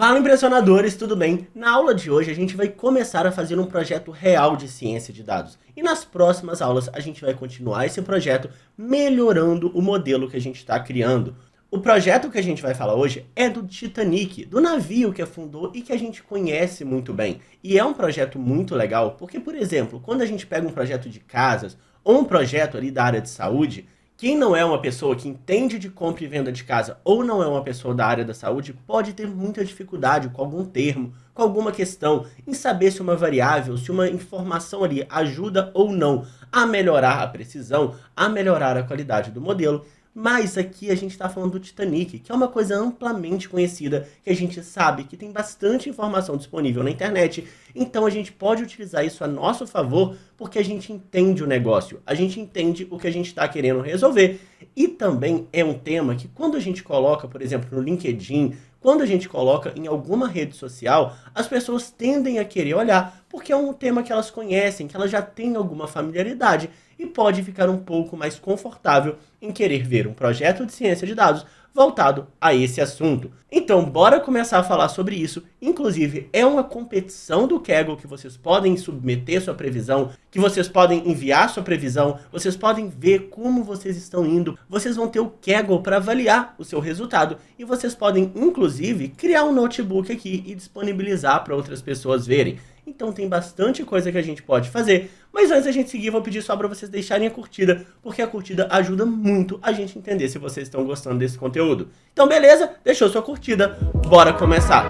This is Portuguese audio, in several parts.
Fala, impressionadores, tudo bem? Na aula de hoje a gente vai começar a fazer um projeto real de ciência de dados. E nas próximas aulas a gente vai continuar esse projeto melhorando o modelo que a gente está criando. O projeto que a gente vai falar hoje é do Titanic, do navio que afundou e que a gente conhece muito bem. E é um projeto muito legal porque, por exemplo, quando a gente pega um projeto de casas ou um projeto ali da área de saúde, quem não é uma pessoa que entende de compra e venda de casa ou não é uma pessoa da área da saúde pode ter muita dificuldade com algum termo, com alguma questão, em saber se uma variável, se uma informação ali ajuda ou não a melhorar a precisão, a melhorar a qualidade do modelo. Mas aqui a gente está falando do Titanic, que é uma coisa amplamente conhecida, que a gente sabe que tem bastante informação disponível na internet, então a gente pode utilizar isso a nosso favor, porque a gente entende o negócio, a gente entende o que a gente está querendo resolver, e também é um tema que quando a gente coloca, por exemplo, no LinkedIn, quando a gente coloca em alguma rede social, as pessoas tendem a querer olhar, porque é um tema que elas conhecem, que elas já têm alguma familiaridade, e pode ficar um pouco mais confortável em querer ver um projeto de ciência de dados voltado a esse assunto. Então, bora começar a falar sobre isso. Inclusive, é uma competição do Kaggle que vocês podem submeter sua previsão, que vocês podem enviar sua previsão, vocês podem ver como vocês estão indo, vocês vão ter o Kaggle para avaliar o seu resultado e vocês podem, inclusive, criar um notebook aqui e disponibilizar para outras pessoas verem. Então tem bastante coisa que a gente pode fazer, mas antes da gente seguir, vou pedir só para vocês deixarem a curtida, porque a curtida ajuda muito a gente entender se vocês estão gostando desse conteúdo. Então beleza? Deixou sua curtida, bora começar!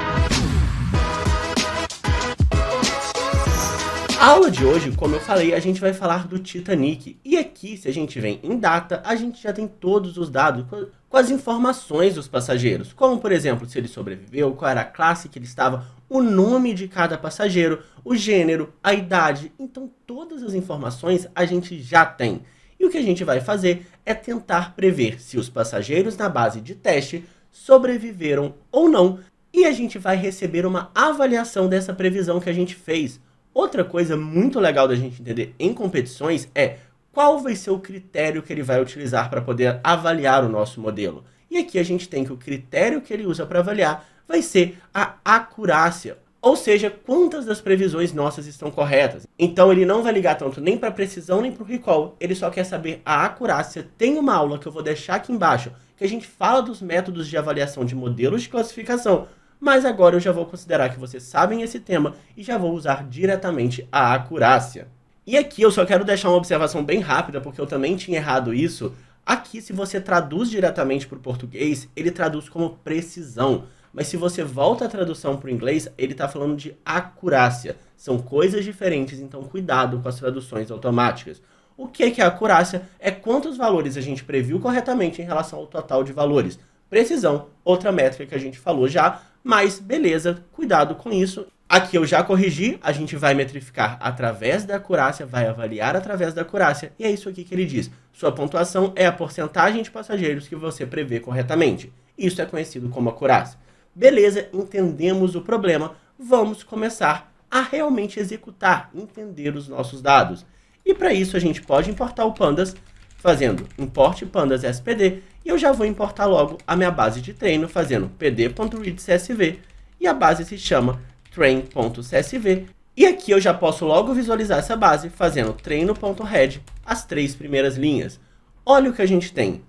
A aula de hoje, como eu falei, a gente vai falar do Titanic. E aqui, se a gente vem em data, a gente já tem todos os dados com as informações dos passageiros. Como, por exemplo, se ele sobreviveu, qual era a classe que ele estava, o nome de cada passageiro, o gênero, a idade. Então, todas as informações a gente já tem. E o que a gente vai fazer é tentar prever se os passageiros na base de teste sobreviveram ou não. E a gente vai receber uma avaliação dessa previsão que a gente fez. Outra coisa muito legal da gente entender em competições é qual vai ser o critério que ele vai utilizar para poder avaliar o nosso modelo. E aqui a gente tem que o critério que ele usa para avaliar vai ser a acurácia, ou seja, quantas das previsões nossas estão corretas. Então ele não vai ligar tanto nem para a precisão nem para o recall, ele só quer saber a acurácia. Tem uma aula que eu vou deixar aqui embaixo, que a gente fala dos métodos de avaliação de modelos de classificação, mas agora eu já vou considerar que vocês sabem esse tema e já vou usar diretamente a acurácia. E aqui eu só quero deixar uma observação bem rápida, porque eu também tinha errado isso. Aqui, se você traduz diretamente para o português, ele traduz como precisão. Mas se você volta a tradução para o inglês, ele está falando de acurácia. São coisas diferentes, então cuidado com as traduções automáticas. O que é a acurácia? É quantos valores a gente previu corretamente em relação ao total de valores. Precisão, outra métrica que a gente falou já, mas beleza, cuidado com isso. Aqui eu já corrigi, a gente vai metrificar através da acurácia, vai avaliar através da acurácia, e é isso aqui que ele diz. Sua pontuação é a porcentagem de passageiros que você prevê corretamente. Isso é conhecido como acurácia. Beleza, entendemos o problema, vamos começar a realmente executar, entender os nossos dados. E para isso a gente pode importar o Pandas, fazendo import pandas spd, e eu já vou importar logo a minha base de treino, fazendo pd.readcsv, e a base se chama train.csv, e aqui eu já posso logo visualizar essa base, fazendo treino.head, as 3 primeiras linhas. Olha o que a gente tem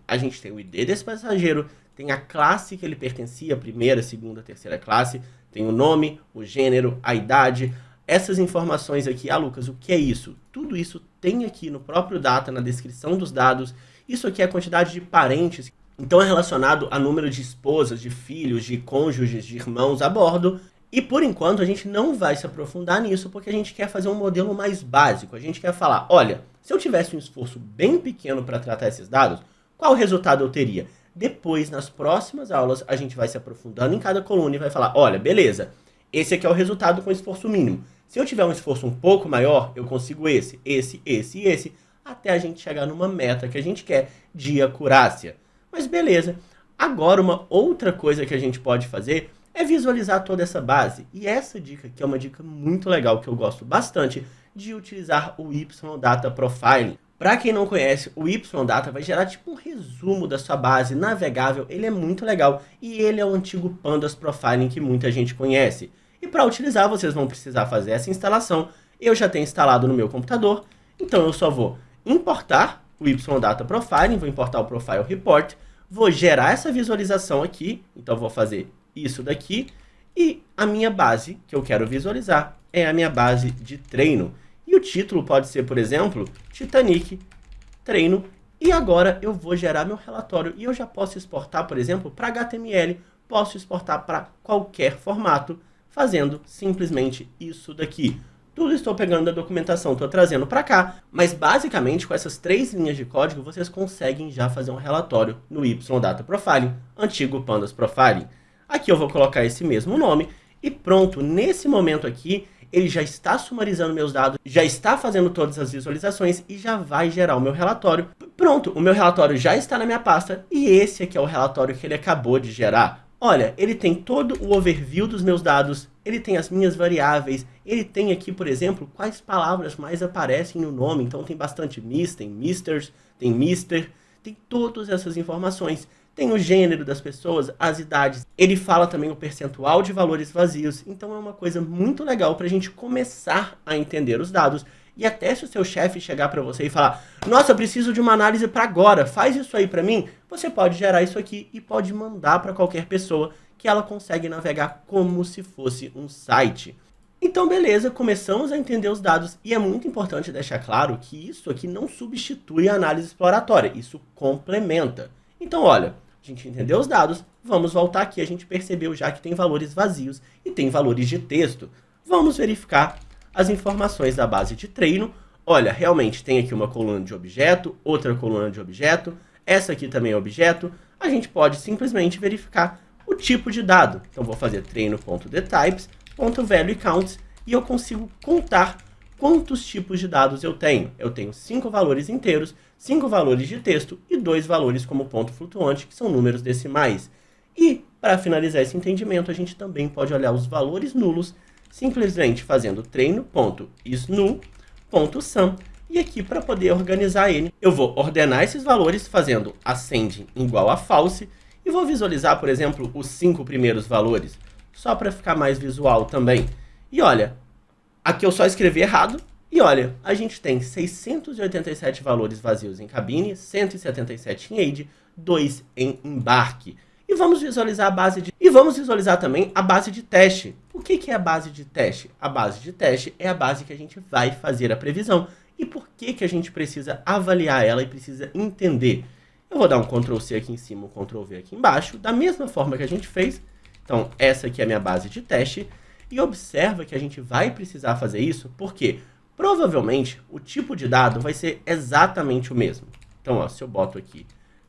o ID desse passageiro, tem a classe que ele pertencia, primeira, segunda, terceira classe, tem o nome, o gênero, a idade. Essas informações aqui, Lucas, o que é isso? Tudo isso tem aqui no próprio data, na descrição dos dados. Isso aqui é a quantidade de parentes, então é relacionado a número de esposas, de filhos, de cônjuges, de irmãos a bordo. E por enquanto a gente não vai se aprofundar nisso, porque a gente quer fazer um modelo mais básico. A gente quer falar, olha, se eu tivesse um esforço bem pequeno para tratar esses dados, qual resultado eu teria? Depois, nas próximas aulas, a gente vai se aprofundando em cada coluna e vai falar, olha, beleza, esse aqui é o resultado com esforço mínimo. Se eu tiver um esforço um pouco maior, eu consigo esse, até a gente chegar numa meta que a gente quer de acurácia. Mas beleza, agora uma outra coisa que a gente pode fazer é visualizar toda essa base. E essa dica aqui é uma dica muito legal que eu gosto bastante de utilizar o YData Profiling Para quem não conhece, o YData vai gerar tipo um resumo da sua base navegável, ele é muito legal e ele é o antigo Pandas Profiling que muita gente conhece. E para utilizar vocês vão precisar fazer essa instalação, eu já tenho instalado no meu computador, então eu só vou importar o YData Profiling, vou importar o Profile Report, vou gerar essa visualização aqui, então vou fazer isso daqui, e a minha base que eu quero visualizar é a minha base de treino. E o título pode ser, por exemplo, Titanic treino. E agora eu vou gerar meu relatório e eu já posso exportar, por exemplo, para HTML. Posso exportar para qualquer formato, fazendo simplesmente isso daqui. Tudo estou pegando da documentação, estou trazendo para cá, mas basicamente com essas 3 linhas de código vocês conseguem já fazer um relatório no YData Profiling, antigo Pandas Profiling. Aqui eu vou colocar esse mesmo nome e pronto, nesse momento aqui ele já está sumarizando meus dados, já está fazendo todas as visualizações e já vai gerar o meu relatório. Pronto, o meu relatório já está na minha pasta e esse aqui é o relatório que ele acabou de gerar. Olha, ele tem todo o overview dos meus dados, ele tem as minhas variáveis, ele tem aqui, por exemplo, quais palavras mais aparecem no nome. Então tem bastante miss, tem misters, tem mister, tem todas essas informações. Tem o gênero das pessoas, as idades. Ele fala também o percentual de valores vazios. Então é uma coisa muito legal para a gente começar a entender os dados. E até se o seu chefe chegar para você e falar: nossa, eu preciso de uma análise para agora, faz isso aí para mim. Você pode gerar isso aqui e pode mandar para qualquer pessoa que ela consegue navegar como se fosse um site. Então beleza, começamos a entender os dados e é muito importante deixar claro que isso aqui não substitui a análise exploratória, isso complementa. Então olha, a gente entendeu os dados, vamos voltar aqui, a gente percebeu já que tem valores vazios e tem valores de texto. Vamos verificar as informações da base de treino. Olha, realmente tem aqui uma coluna de objeto, outra coluna de objeto, essa aqui também é objeto. A gente pode simplesmente verificar o tipo de dado. Então vou fazer treino.thetypes.valueCounts e eu consigo contar quantos tipos de dados eu tenho. Eu tenho 5 valores inteiros, 5 valores de texto e 2 valores como ponto flutuante, que são números decimais. E, para finalizar esse entendimento, a gente também pode olhar os valores nulos, simplesmente fazendo treino.isNull.sum. E aqui, para poder organizar ele, eu vou ordenar esses valores fazendo ascending igual a false e vou visualizar, por exemplo, os 5 primeiros valores, só para ficar mais visual também. E olha, aqui eu só escrevi errado. E olha, a gente tem 687 valores vazios em cabine, 177 em age, 2 em embarque. E vamos visualizar a base de... E vamos visualizar também a base de teste. O que é a base de teste? A base de teste é a base que a gente vai fazer a previsão. E por que a gente precisa avaliar ela e precisa entender? Eu vou dar um Ctrl C aqui em cima, um Ctrl V aqui embaixo, da mesma forma que a gente fez. Então, essa aqui é a minha base de teste. E observa que a gente vai precisar fazer isso porque provavelmente o tipo de dado vai ser exatamente o mesmo. Então, ó, se eu boto aqui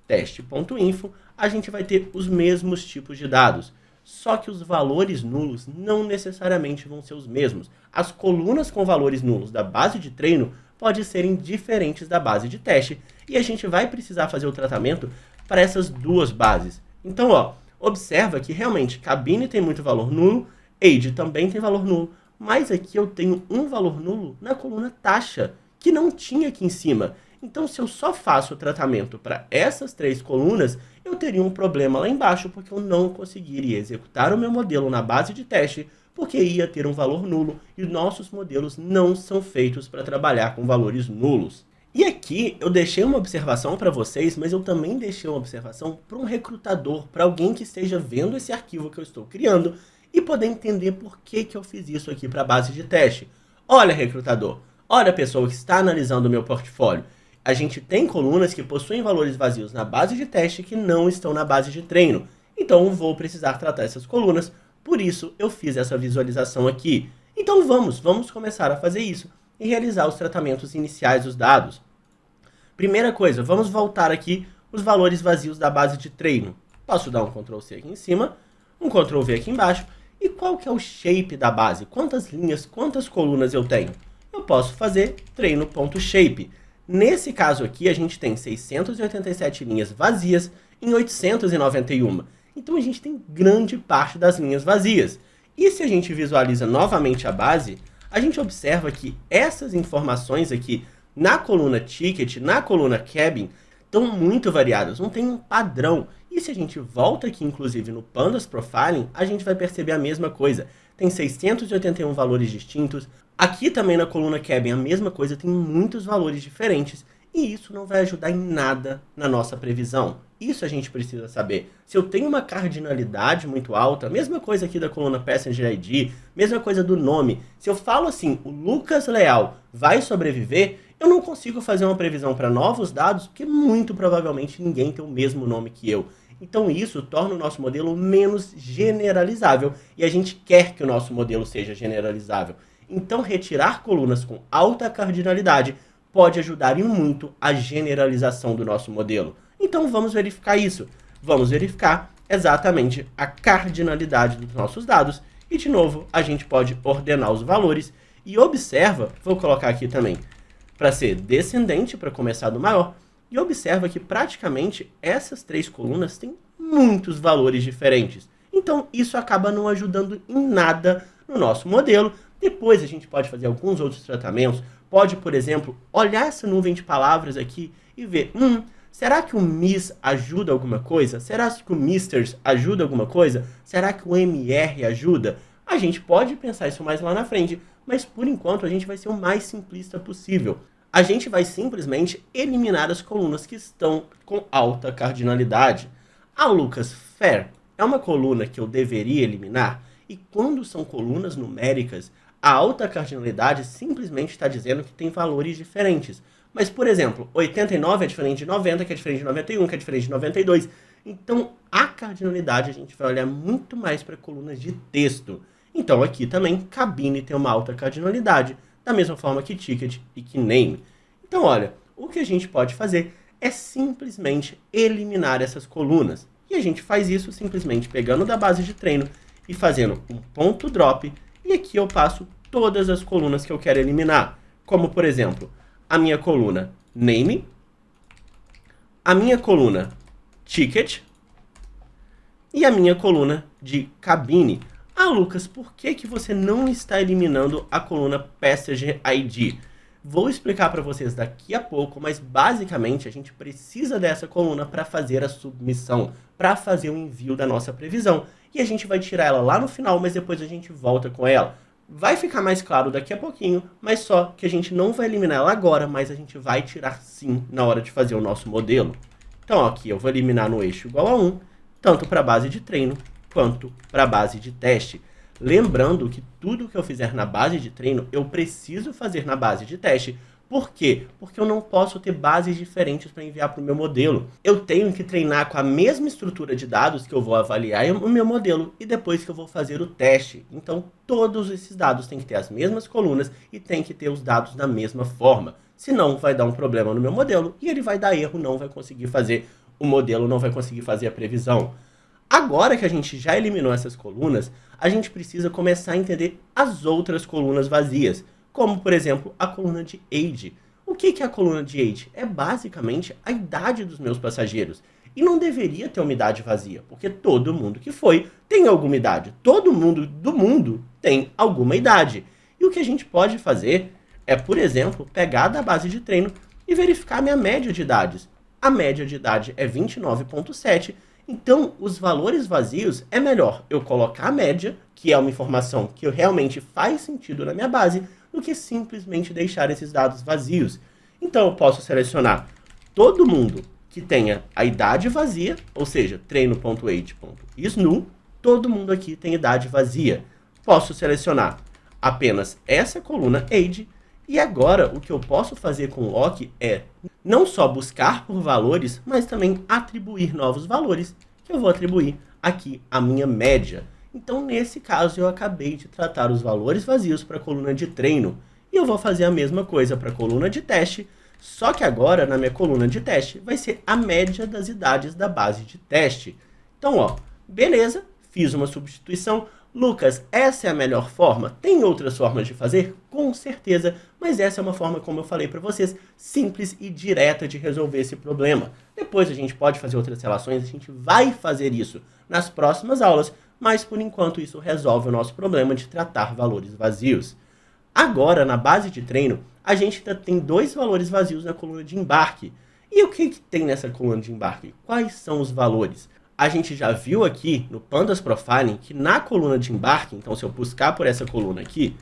teste.info, a gente vai ter os mesmos tipos de dados. Só que os valores nulos não necessariamente vão ser os mesmos. As colunas com valores nulos da base de treino podem serem diferentes da base de teste. E a gente vai precisar fazer o tratamento para essas duas bases. Então, ó, observa que realmente cabine tem muito valor nulo, age também tem valor nulo, mas aqui eu tenho um valor nulo na coluna taxa, que não tinha aqui em cima. Então, se eu só faço o tratamento para essas 3 colunas, eu teria um problema lá embaixo, porque eu não conseguiria executar o meu modelo na base de teste, porque ia ter um valor nulo, e nossos modelos não são feitos para trabalhar com valores nulos. E aqui eu deixei uma observação para vocês, mas eu também deixei uma observação para um recrutador, para alguém que esteja vendo esse arquivo que eu estou criando, e poder entender por que eu fiz isso aqui para a base de teste. Olha, recrutador, olha, pessoa que está analisando o meu portfólio. A gente tem colunas que possuem valores vazios na base de teste que não estão na base de treino. Então, eu vou precisar tratar essas colunas, por isso eu fiz essa visualização aqui. Então, vamos começar a fazer isso e realizar os tratamentos iniciais dos dados. Primeira coisa, vamos voltar aqui os valores vazios da base de treino. Posso dar um Ctrl C aqui em cima, um Ctrl V aqui embaixo. E qual que é o shape da base? Quantas linhas, quantas colunas eu tenho? Eu posso fazer treino.shape. Nesse caso aqui, a gente tem 687 linhas vazias em 891. Então, a gente tem grande parte das linhas vazias. E se a gente visualiza novamente a base, a gente observa que essas informações aqui Na coluna ticket, na coluna cabin, estão muito variadas, não tem um padrão. E se a gente volta aqui, inclusive, no Pandas Profiling, a gente vai perceber a mesma coisa. Tem 681 valores distintos. Aqui também na coluna cabin a mesma coisa, tem muitos valores diferentes. E isso não vai ajudar em nada na nossa previsão. Isso a gente precisa saber. Se eu tenho uma cardinalidade muito alta, mesma coisa aqui da coluna Passenger ID, mesma coisa do nome. Se eu falo assim, o Lucas Leal vai sobreviver, eu não consigo fazer uma previsão para novos dados, porque muito provavelmente ninguém tem o mesmo nome que eu. Então isso torna o nosso modelo menos generalizável, e a gente quer que o nosso modelo seja generalizável. Então retirar colunas com alta cardinalidade pode ajudar em muito a generalização do nosso modelo. Então vamos verificar isso. Vamos verificar exatamente a cardinalidade dos nossos dados. E de novo, a gente pode ordenar os valores. E observa, vou colocar aqui também, para ser descendente, para começar do maior. E observa que praticamente essas três colunas têm muitos valores diferentes. Então isso acaba não ajudando em nada no nosso modelo. Depois a gente pode fazer alguns outros tratamentos. Pode, por exemplo, olhar essa nuvem de palavras aqui e ver, será que o Miss ajuda alguma coisa? Será que o Misters ajuda alguma coisa? Será que o MR ajuda? A gente pode pensar isso mais lá na frente, mas por enquanto a gente vai ser o mais simplista possível. A gente vai simplesmente eliminar as colunas que estão com alta cardinalidade. A Lucas Fair é uma coluna que eu deveria eliminar, e quando são colunas numéricas, a alta cardinalidade simplesmente está dizendo que tem valores diferentes. Mas, por exemplo, 89 é diferente de 90, que é diferente de 91, que é diferente de 92. Então, a cardinalidade a gente vai olhar muito mais para colunas de texto. Então, aqui também, cabine tem uma alta cardinalidade, da mesma forma que ticket e que name. Então, olha, o que a gente pode fazer é simplesmente eliminar essas colunas. E a gente faz isso simplesmente pegando da base de treino e fazendo um ponto drop. E aqui eu passo todas as colunas que eu quero eliminar. Como, por exemplo, a minha coluna name, a minha coluna ticket e a minha coluna de cabine. Ah, Lucas, por que você não está eliminando a coluna Passenger ID? Vou explicar para vocês daqui a pouco, mas basicamente a gente precisa dessa coluna para fazer a submissão, para fazer o envio da nossa previsão. E a gente vai tirar ela lá no final, mas depois a gente volta com ela. Vai ficar mais claro daqui a pouquinho, mas só que a gente não vai eliminar ela agora, mas a gente vai tirar sim na hora de fazer o nosso modelo. Então aqui eu vou eliminar no eixo igual a 1, tanto para a base de treino quanto para a base de teste. Lembrando que tudo que eu fizer na base de treino, eu preciso fazer na base de teste. Por quê? Porque eu não posso ter bases diferentes para enviar para o meu modelo. Eu tenho que treinar com a mesma estrutura de dados que eu vou avaliar o meu modelo e depois que eu vou fazer o teste. Então, todos esses dados têm que ter as mesmas colunas e tem que ter os dados da mesma forma. Senão, vai dar um problema no meu modelo e ele vai dar erro, não vai conseguir fazer o modelo, não vai conseguir fazer a previsão. Agora que a gente já eliminou essas colunas, a gente precisa começar a entender as outras colunas vazias, como, por exemplo, a coluna de age. O que é a coluna de age? É basicamente a idade dos meus passageiros. E não deveria ter uma idade vazia, porque todo mundo que foi tem alguma idade. Todo mundo do mundo tem alguma idade. E o que a gente pode fazer é, por exemplo, pegar da base de treino e verificar a minha média de idades. A média de idade é 29,7. Então, os valores vazios é melhor eu colocar a média, que é uma informação que realmente faz sentido na minha base, do que simplesmente deixar esses dados vazios. Então, eu posso selecionar todo mundo que tenha a idade vazia, ou seja, treino.age.isNull, todo mundo aqui tem idade vazia. Posso selecionar apenas essa coluna age, e agora o que eu posso fazer com o lock é não só buscar por valores, mas também atribuir novos valores, que eu vou atribuir aqui a minha média. Então, nesse caso, eu acabei de tratar os valores vazios para a coluna de treino. E eu vou fazer a mesma coisa para a coluna de teste, só que agora, na minha coluna de teste, vai ser a média das idades da base de teste. Então, ó, beleza, fiz uma substituição. Lucas, essa é a melhor forma? Tem outras formas de fazer? Com certeza, mas essa é uma forma, como eu falei para vocês, simples e direta de resolver esse problema. Depois a gente pode fazer outras relações, a gente vai fazer isso nas próximas aulas, mas por enquanto isso resolve o nosso problema de tratar valores vazios. Agora, na base de treino, a gente ainda tem 2 valores vazios na coluna de embarque. E o que tem nessa coluna de embarque? Quais são os valores? A gente já viu aqui no Pandas Profiling que na coluna de embarque, então se eu buscar por essa coluna aqui,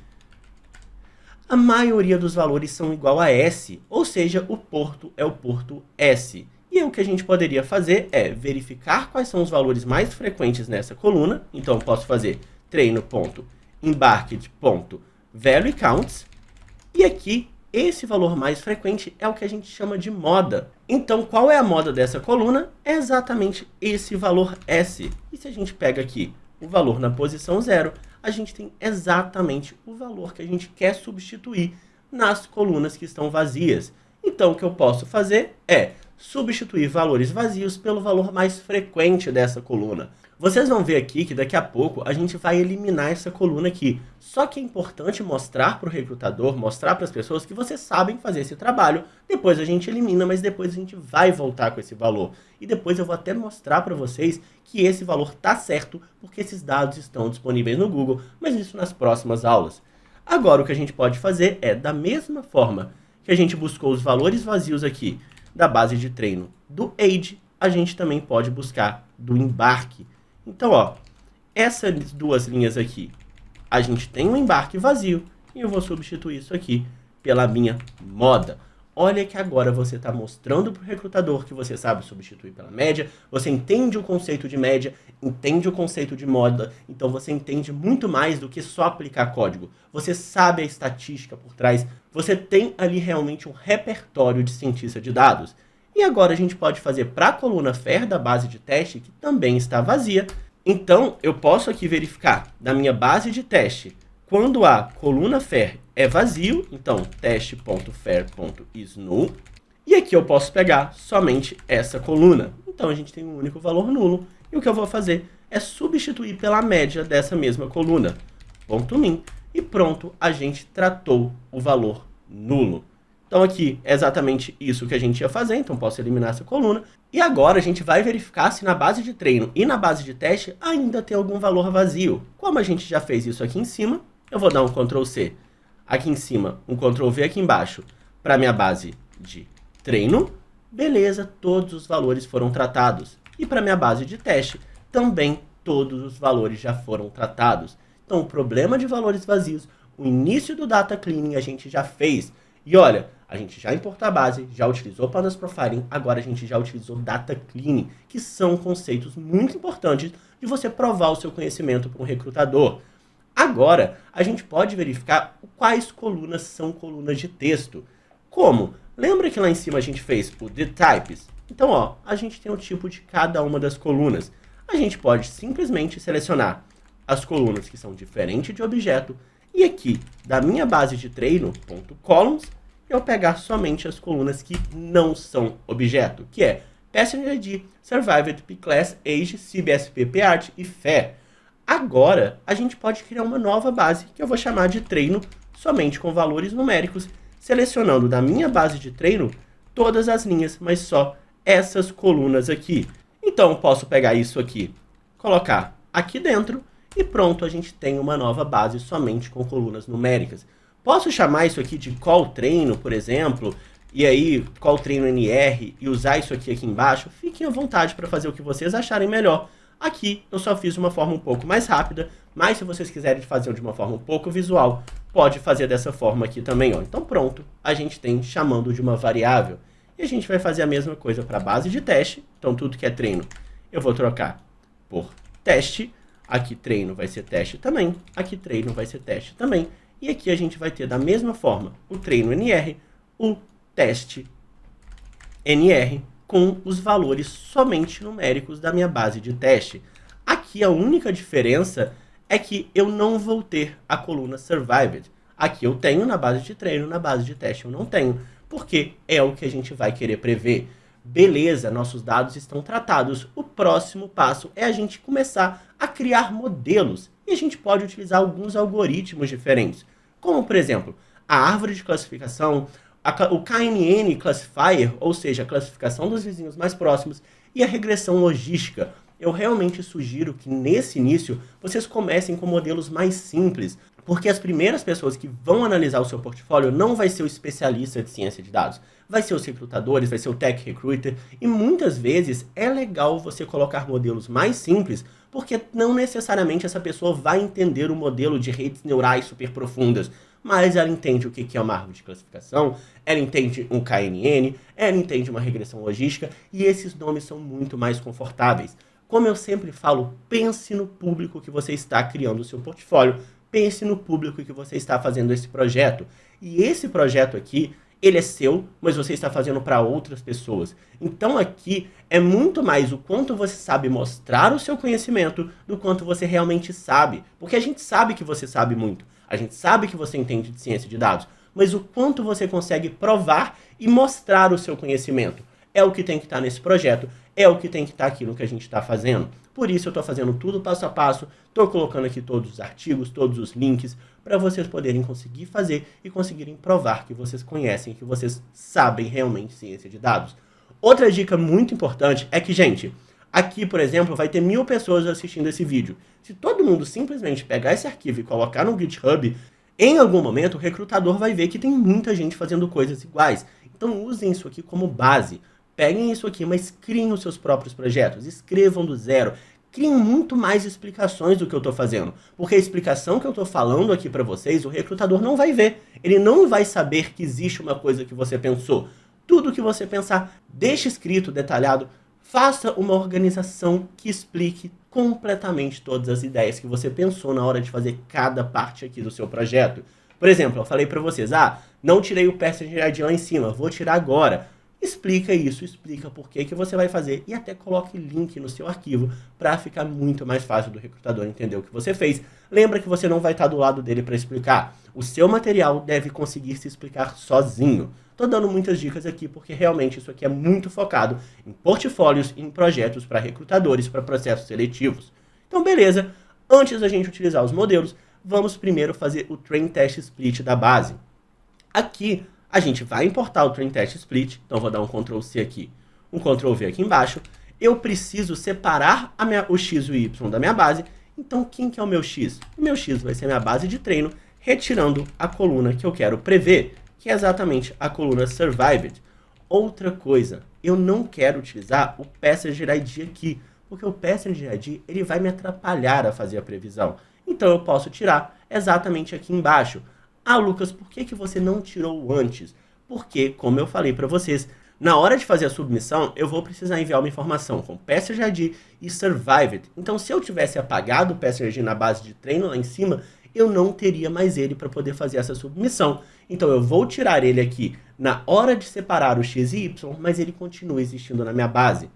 a maioria dos valores são igual a S, ou seja, o porto é o porto S. E o que a gente poderia fazer é verificar quais são os valores mais frequentes nessa coluna. Então, eu posso fazer treino.embarked.valueCounts. E aqui, esse valor mais frequente é o que a gente chama de moda. Então, qual é a moda dessa coluna? É exatamente esse valor S. E se a gente pega aqui o valor na posição 0, a gente tem exatamente o valor que a gente quer substituir nas colunas que estão vazias. Então, o que eu posso fazer é substituir valores vazios pelo valor mais frequente dessa coluna. Vocês vão ver aqui que daqui a pouco a gente vai eliminar essa coluna aqui. Só que é importante mostrar para o recrutador, mostrar para as pessoas que vocês sabem fazer esse trabalho. Depois a gente elimina, mas depois a gente vai voltar com esse valor. E depois eu vou até mostrar para vocês que esse valor está certo, porque esses dados estão disponíveis no Google, mas isso nas próximas aulas. Agora o que a gente pode fazer é, da mesma forma que a gente buscou os valores vazios aqui da base de treino do age, a gente também pode buscar do embarque. Então, ó, essas 2 linhas aqui, a gente tem um embarque vazio e eu vou substituir isso aqui pela minha moda. Olha que agora você está mostrando para o recrutador que você sabe substituir pela média, você entende o conceito de média, entende o conceito de moda, então você entende muito mais do que só aplicar código. Você sabe a estatística por trás, você tem ali realmente um repertório de cientista de dados. E agora a gente pode fazer para a coluna FAIR da base de teste, que também está vazia. Então, eu posso aqui verificar da minha base de teste, quando a coluna FAIR é vazio, então teste.fair.isNull, e aqui eu posso pegar somente essa coluna. Então a gente tem um único valor nulo, e o que eu vou fazer é substituir pela média dessa mesma coluna, .min, e pronto, a gente tratou o valor nulo. Então aqui é exatamente isso que a gente ia fazer, então posso eliminar essa coluna. E agora a gente vai verificar se na base de treino e na base de teste ainda tem algum valor vazio. Como a gente já fez isso aqui em cima, eu vou dar um Ctrl C aqui em cima, um Ctrl V aqui embaixo para minha base de treino. Beleza, todos os valores foram tratados. E para minha base de teste, também todos os valores já foram tratados. Então o problema de valores vazios, o início do data cleaning a gente já fez. E olha, a gente já importou a base, já utilizou Pandas Profiling, agora a gente já utilizou Data Cleaning, que são conceitos muito importantes de você provar o seu conhecimento para um recrutador. Agora, a gente pode verificar quais colunas são colunas de texto. Como? Lembra que lá em cima a gente fez o The Types? Então, ó, a gente tem o tipo de cada uma das colunas. A gente pode simplesmente selecionar as colunas que são diferentes de objeto e aqui, da minha base de treino, .columns, eu pegar somente as colunas que não são objeto, que é Passenger ID, Survived, P-Class, Age, CBSP, PART e FAIR. Agora, a gente pode criar uma nova base, que eu vou chamar de treino, somente com valores numéricos, selecionando da minha base de treino todas as linhas, mas só essas colunas aqui. Então, eu posso pegar isso aqui, colocar aqui dentro, e pronto, a gente tem uma nova base somente com colunas numéricas. Posso chamar isso aqui de call treino, por exemplo, e aí call treino NR e usar isso aqui embaixo? Fiquem à vontade para fazer o que vocês acharem melhor. Aqui eu só fiz de uma forma um pouco mais rápida, mas se vocês quiserem fazer de uma forma um pouco visual, pode fazer dessa forma aqui também, ó. Então pronto, a gente tem chamando de uma variável. E a gente vai fazer a mesma coisa para a base de teste. Então tudo que é treino eu vou trocar por teste. Aqui treino vai ser teste também, aqui treino vai ser teste também. E aqui a gente vai ter da mesma forma o treino NR, o teste NR, com os valores somente numéricos da minha base de teste. Aqui a única diferença é que eu não vou ter a coluna Survived. Aqui eu tenho na base de treino, na base de teste eu não tenho, porque é o que a gente vai querer prever. Beleza, nossos dados estão tratados. O próximo passo é a gente começar a criar modelos. E a gente pode utilizar alguns algoritmos diferentes, como, por exemplo, a árvore de classificação, o KNN Classifier, ou seja, a classificação dos vizinhos mais próximos, e a regressão logística. eu realmente sugiro que nesse início vocês comecem com modelos mais simples, porque as primeiras pessoas que vão analisar o seu portfólio não vai ser o especialista de ciência de dados, vai ser os recrutadores, vai ser o tech recruiter, e muitas vezes é legal você colocar modelos mais simples, porque não necessariamente essa pessoa vai entender o modelo de redes neurais super profundas, mas ela entende o que é uma árvore de classificação, ela entende um KNN, ela entende uma regressão logística, e esses nomes são muito mais confortáveis. Como eu sempre falo, pense no público que você está criando o seu portfólio, pense no público que você está fazendo esse projeto. E esse projeto aqui, ele é seu, mas você está fazendo para outras pessoas. Então aqui é muito mais o quanto você sabe mostrar o seu conhecimento do quanto você realmente sabe. Porque a gente sabe que você sabe muito. A gente sabe que você entende de ciência de dados. Mas o quanto você consegue provar e mostrar o seu conhecimento. É o que tem que estar nesse projeto. É o que tem que estar aqui no que a gente está fazendo. Por isso eu estou fazendo tudo passo a passo, estou colocando aqui todos os artigos, todos os links, para vocês poderem conseguir fazer e conseguirem provar que vocês conhecem, que vocês sabem realmente ciência de dados. Outra dica muito importante é que, gente, aqui, por exemplo, vai ter 1000 pessoas assistindo esse vídeo. Se todo mundo simplesmente pegar esse arquivo e colocar no GitHub, em algum momento o recrutador vai ver que tem muita gente fazendo coisas iguais. Então usem isso aqui como base. Peguem isso aqui, mas criem os seus próprios projetos, escrevam do zero, criem muito mais explicações do que eu estou fazendo, porque a explicação que eu estou falando aqui para vocês, o recrutador não vai ver, ele não vai saber que existe uma coisa que você pensou. Tudo que você pensar, deixe escrito, detalhado, faça uma organização que explique completamente todas as ideias que você pensou na hora de fazer cada parte aqui do seu projeto. Por exemplo, eu falei para vocês, não tirei o Passenger ID lá em cima, vou tirar agora. Explica isso, explica por que você vai fazer e até coloque link no seu arquivo para ficar muito mais fácil do recrutador entender o que você fez. Lembra que você não vai estar do lado dele para explicar. O seu material deve conseguir se explicar sozinho. Estou dando muitas dicas aqui porque realmente isso aqui é muito focado em portfólios e em projetos para recrutadores, para processos seletivos. Então beleza, antes da gente utilizar os modelos, vamos primeiro fazer o Train Test Split da base. Aqui a gente vai importar o Train Test Split, então vou dar um Ctrl C aqui, um Ctrl V aqui embaixo. Eu preciso separar o X e o Y da minha base, então quem que é o meu X? O meu X vai ser a minha base de treino, retirando a coluna que eu quero prever, que é exatamente a coluna Survived. Outra coisa, eu não quero utilizar o Passenger ID aqui, porque o Passenger ID ele vai me atrapalhar a fazer a previsão. Então eu posso tirar exatamente aqui embaixo. Lucas, por que você não tirou antes? Porque, como eu falei para vocês, na hora de fazer a submissão, eu vou precisar enviar uma informação com Passenger ID e Survived. Então, se eu tivesse apagado o Passenger ID na base de treino lá em cima, eu não teria mais ele para poder fazer essa submissão. Então, eu vou tirar ele aqui na hora de separar o X e Y, mas ele continua existindo na minha base.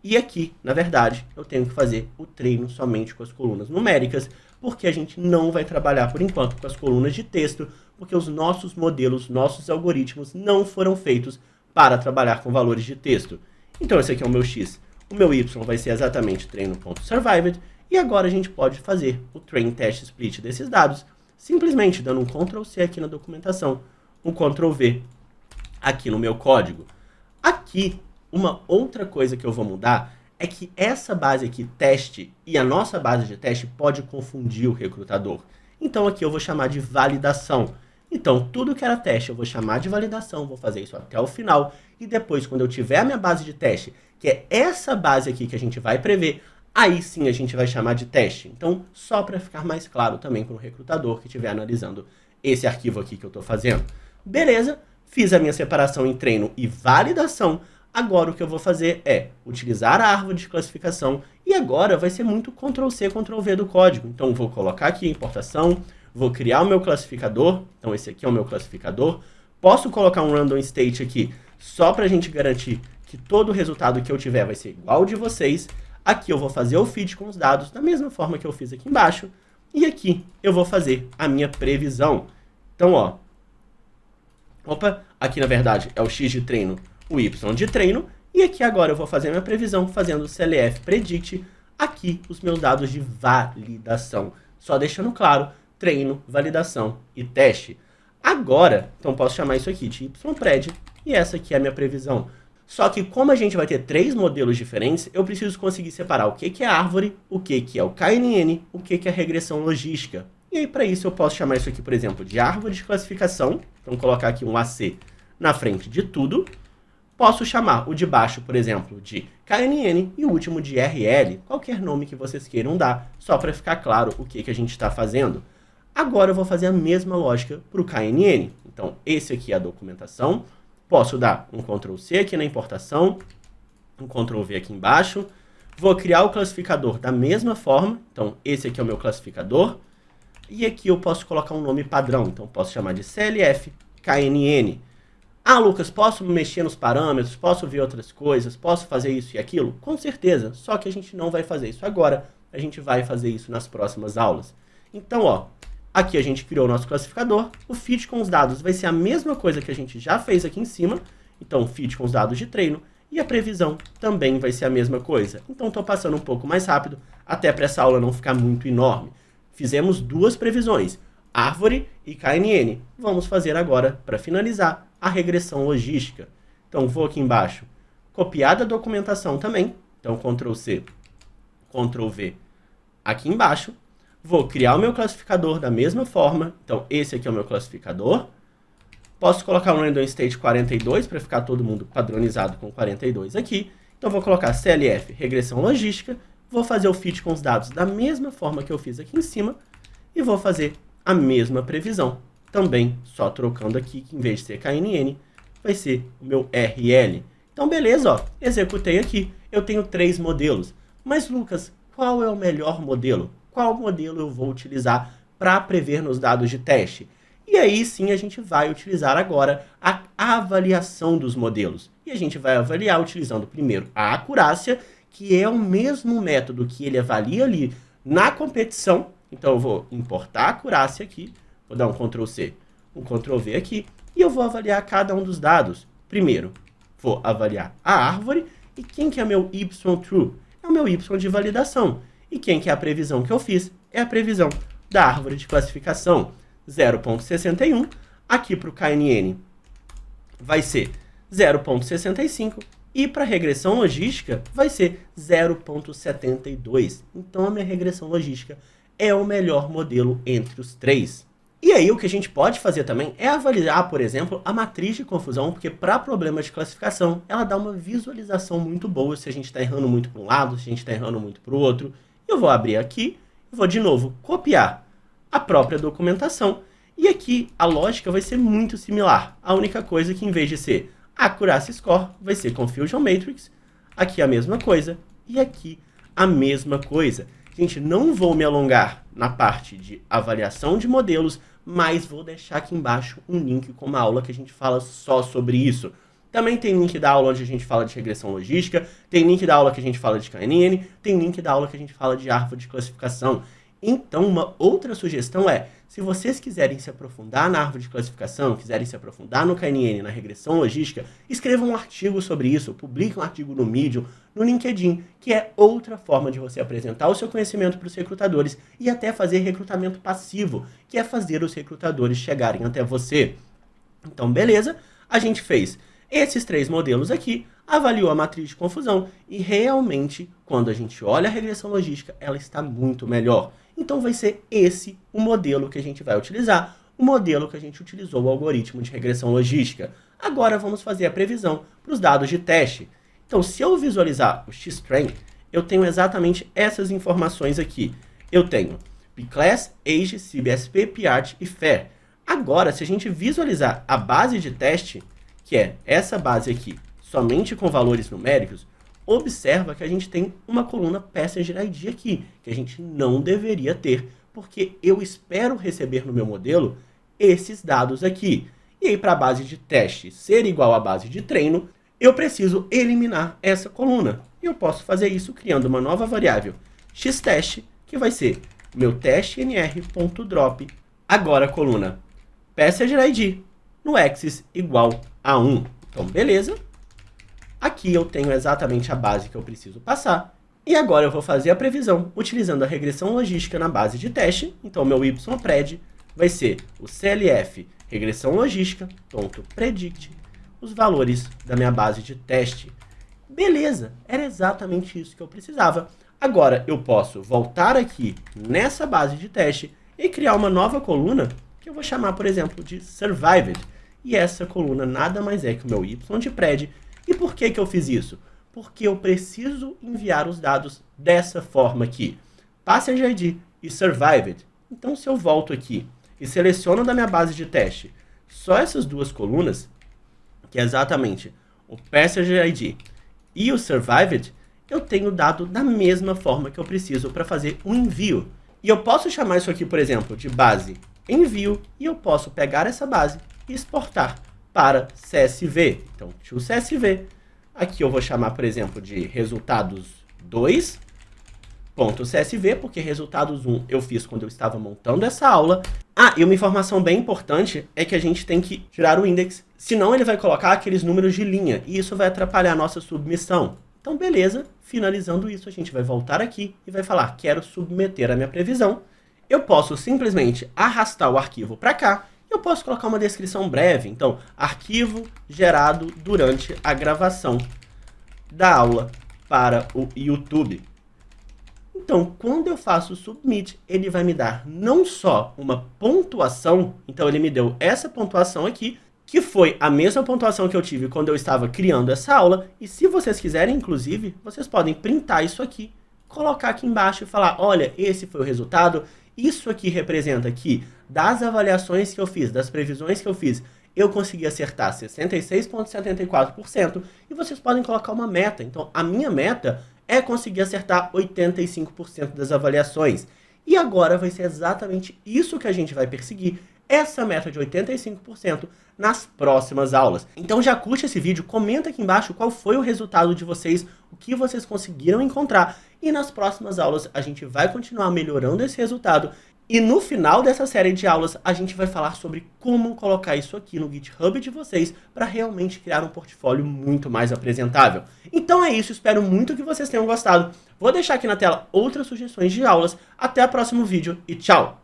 E aqui, na verdade, eu tenho que fazer o treino somente com as colunas numéricas, porque a gente não vai trabalhar, por enquanto, com as colunas de texto, porque os nossos modelos, nossos algoritmos não foram feitos para trabalhar com valores de texto. Então, esse aqui é o meu X. O meu Y vai ser exatamente treino.survived, e agora a gente pode fazer o Train Test Split desses dados, simplesmente dando um Ctrl C aqui na documentação, um Ctrl V aqui no meu código. Aqui, uma outra coisa que eu vou mudar é que essa base aqui, teste, e a nossa base de teste pode confundir o recrutador. Então aqui eu vou chamar de validação. Então tudo que era teste eu vou chamar de validação, vou fazer isso até o final, e depois quando eu tiver a minha base de teste, que é essa base aqui que a gente vai prever, aí sim a gente vai chamar de teste. Então só para ficar mais claro também para o recrutador que estiver analisando esse arquivo aqui que eu estou fazendo. Beleza, fiz a minha separação em treino e validação. Agora o que eu vou fazer é utilizar a árvore de classificação e agora vai ser muito Ctrl C, Ctrl V do código. Então vou colocar aqui a importação, vou criar o meu classificador, então esse aqui é o meu classificador. Posso colocar um random state aqui só para a gente garantir que todo o resultado que eu tiver vai ser igual ao de vocês. Aqui eu vou fazer o feed com os dados da mesma forma que eu fiz aqui embaixo. E aqui eu vou fazer a minha previsão. Então, aqui na verdade é o X de treino, o Y de treino, e aqui agora eu vou fazer a minha previsão fazendo o CLF Predict, aqui os meus dados de validação. Só deixando claro, treino, validação e teste. Agora, então posso chamar isso aqui de YPred, e essa aqui é a minha previsão. Só que como a gente vai ter 3 modelos diferentes, eu preciso conseguir separar o que é árvore, o que é o KNN, o que é regressão logística. E aí, para isso, eu posso chamar isso aqui, por exemplo, de árvore de classificação. Então, colocar aqui um AC na frente de tudo. Posso chamar o de baixo, por exemplo, de KNN e o último de RL, qualquer nome que vocês queiram dar, só para ficar claro o que a gente está fazendo. Agora eu vou fazer a mesma lógica para o KNN. Então, esse aqui é a documentação. Posso dar um Ctrl+C aqui na importação, um Ctrl+V aqui embaixo. Vou criar o classificador da mesma forma. Então, esse aqui é o meu classificador. E aqui eu posso colocar um nome padrão. Então, posso chamar de CLF KNN. Ah, Lucas, posso mexer nos parâmetros? Posso ver outras coisas? Posso fazer isso e aquilo? Com certeza. Só que a gente não vai fazer isso agora. A gente vai fazer isso nas próximas aulas. Então, ó, aqui a gente criou o nosso classificador. O feed com os dados vai ser a mesma coisa que a gente já fez aqui em cima. Então, o feed com os dados de treino. E a previsão também vai ser a mesma coisa. Então, estou passando um pouco mais rápido, até para essa aula não ficar muito enorme. Fizemos 2 previsões, árvore e KNN. Vamos fazer agora, para finalizar, a regressão logística. Então, vou aqui embaixo, copiar da documentação também. Então, Ctrl+C, Ctrl+V aqui embaixo. Vou criar o meu classificador da mesma forma. Então, esse aqui é o meu classificador. Posso colocar um random state 42 para ficar todo mundo padronizado com 42 aqui. Então, vou colocar CLF, regressão logística. Vou fazer o fit com os dados da mesma forma que eu fiz aqui em cima. E vou fazer a mesma previsão. Também só trocando aqui, que em vez de ser KNN, vai ser o meu RL. Então, beleza, ó, executei aqui. Eu tenho 3 modelos. Mas, Lucas, qual é o melhor modelo? Qual modelo eu vou utilizar para prever nos dados de teste? E aí sim a gente vai utilizar agora a avaliação dos modelos. E a gente vai avaliar utilizando primeiro a acurácia, que é o mesmo método que ele avalia ali na competição. Então eu vou importar a acurácia aqui, vou dar um Ctrl+C, um Ctrl+V aqui, e eu vou avaliar cada um dos dados. Primeiro, vou avaliar a árvore, e quem que é meu Y_True? É o meu Y de validação. E quem que é a previsão que eu fiz? É a previsão da árvore de classificação 0.61. Aqui para o KNN vai ser 0.65. E para a regressão logística vai ser 0.72. Então a minha regressão logística é o melhor modelo entre os 3. E aí o que a gente pode fazer também é avaliar, por exemplo, a matriz de confusão, porque para problemas de classificação ela dá uma visualização muito boa se a gente está errando muito para um lado, se a gente está errando muito para o outro. Eu vou abrir aqui, vou de novo copiar a própria documentação. E aqui a lógica vai ser muito similar. A única coisa é que em vez de ser Accuracy Score, vai ser Confusion Matrix. Aqui a mesma coisa e aqui a mesma coisa. Gente, não vou me alongar na parte de avaliação de modelos, mas vou deixar aqui embaixo um link com uma aula que a gente fala só sobre isso. Também tem link da aula onde a gente fala de regressão logística, tem link da aula que a gente fala de KNN, tem link da aula que a gente fala de árvore de classificação. Então, uma outra sugestão é, se vocês quiserem se aprofundar na árvore de classificação, quiserem se aprofundar no KNN, na regressão logística, escrevam um artigo sobre isso, publiquem um artigo no Medium, no LinkedIn, que é outra forma de você apresentar o seu conhecimento para os recrutadores e até fazer recrutamento passivo, que é fazer os recrutadores chegarem até você. Então, beleza, a gente fez esses 3 modelos aqui, avaliou a matriz de confusão e realmente, quando a gente olha a regressão logística, ela está muito melhor. Então vai ser esse o modelo que a gente vai utilizar, o modelo que a gente utilizou o algoritmo de regressão logística. Agora vamos fazer a previsão para os dados de teste. Então, se eu visualizar o X-Train, eu tenho exatamente essas informações aqui. Eu tenho P-Class, Age, CBSP, PART e FAIR. Agora, se a gente visualizar a base de teste, que é essa base aqui, somente com valores numéricos, observa que a gente tem uma coluna Passenger ID aqui, que a gente não deveria ter, porque eu espero receber no meu modelo esses dados aqui. E aí, para a base de teste ser igual à base de treino, eu preciso eliminar essa coluna. E eu posso fazer isso criando uma nova variável xtest, que vai ser meu teste nr.drop, agora a coluna Passenger ID, no axis igual a 1. Então, beleza. Aqui eu tenho exatamente a base que eu preciso passar. E agora eu vou fazer a previsão utilizando a regressão logística na base de teste. Então, meu YPRED vai ser o CLF regressão logística.predict, os valores da minha base de teste. Beleza, era exatamente isso que eu precisava. Agora eu posso voltar aqui nessa base de teste e criar uma nova coluna que eu vou chamar, por exemplo, de Survived. E essa coluna nada mais é que o meu y de pred. E por que eu fiz isso? Porque eu preciso enviar os dados dessa forma aqui. Passenger ID e Survived. Então, se eu volto aqui e seleciono da minha base de teste só essas duas colunas, que é exatamente o Passenger ID e o Survived, eu tenho o dado da mesma forma que eu preciso para fazer um envio. E eu posso chamar isso aqui, por exemplo, de base envio, e eu posso pegar essa base e exportar para CSV. Então, to CSV. Aqui eu vou chamar, por exemplo, de resultados 2.csv, porque resultados 1 eu fiz quando eu estava montando essa aula. Ah, e uma informação bem importante é que a gente tem que tirar o index, senão ele vai colocar aqueles números de linha, e isso vai atrapalhar a nossa submissão. Então, beleza, finalizando isso, a gente vai voltar aqui e vai falar, quero submeter a minha previsão. Eu posso simplesmente arrastar o arquivo para cá, eu posso colocar uma descrição breve. Então, arquivo gerado durante a gravação da aula para o YouTube. Então, quando eu faço o submit, ele vai me dar não só uma pontuação, então ele me deu essa pontuação aqui, que foi a mesma pontuação que eu tive quando eu estava criando essa aula, e se vocês quiserem, inclusive, vocês podem printar isso aqui, colocar aqui embaixo e falar, olha, esse foi o resultado, isso aqui representa que das avaliações que eu fiz, das previsões que eu fiz, eu consegui acertar 66,74%, e vocês podem colocar uma meta. Então, a minha meta é conseguir acertar 85% das avaliações. E agora vai ser exatamente isso que a gente vai perseguir, essa meta de 85% nas próximas aulas. Então já curte esse vídeo, comenta aqui embaixo qual foi o resultado de vocês, o que vocês conseguiram encontrar, e nas próximas aulas a gente vai continuar melhorando esse resultado. E no final dessa série de aulas, a gente vai falar sobre como colocar isso aqui no GitHub de vocês para realmente criar um portfólio muito mais apresentável. Então é isso, espero muito que vocês tenham gostado. Vou deixar aqui na tela outras sugestões de aulas. Até o próximo vídeo e tchau!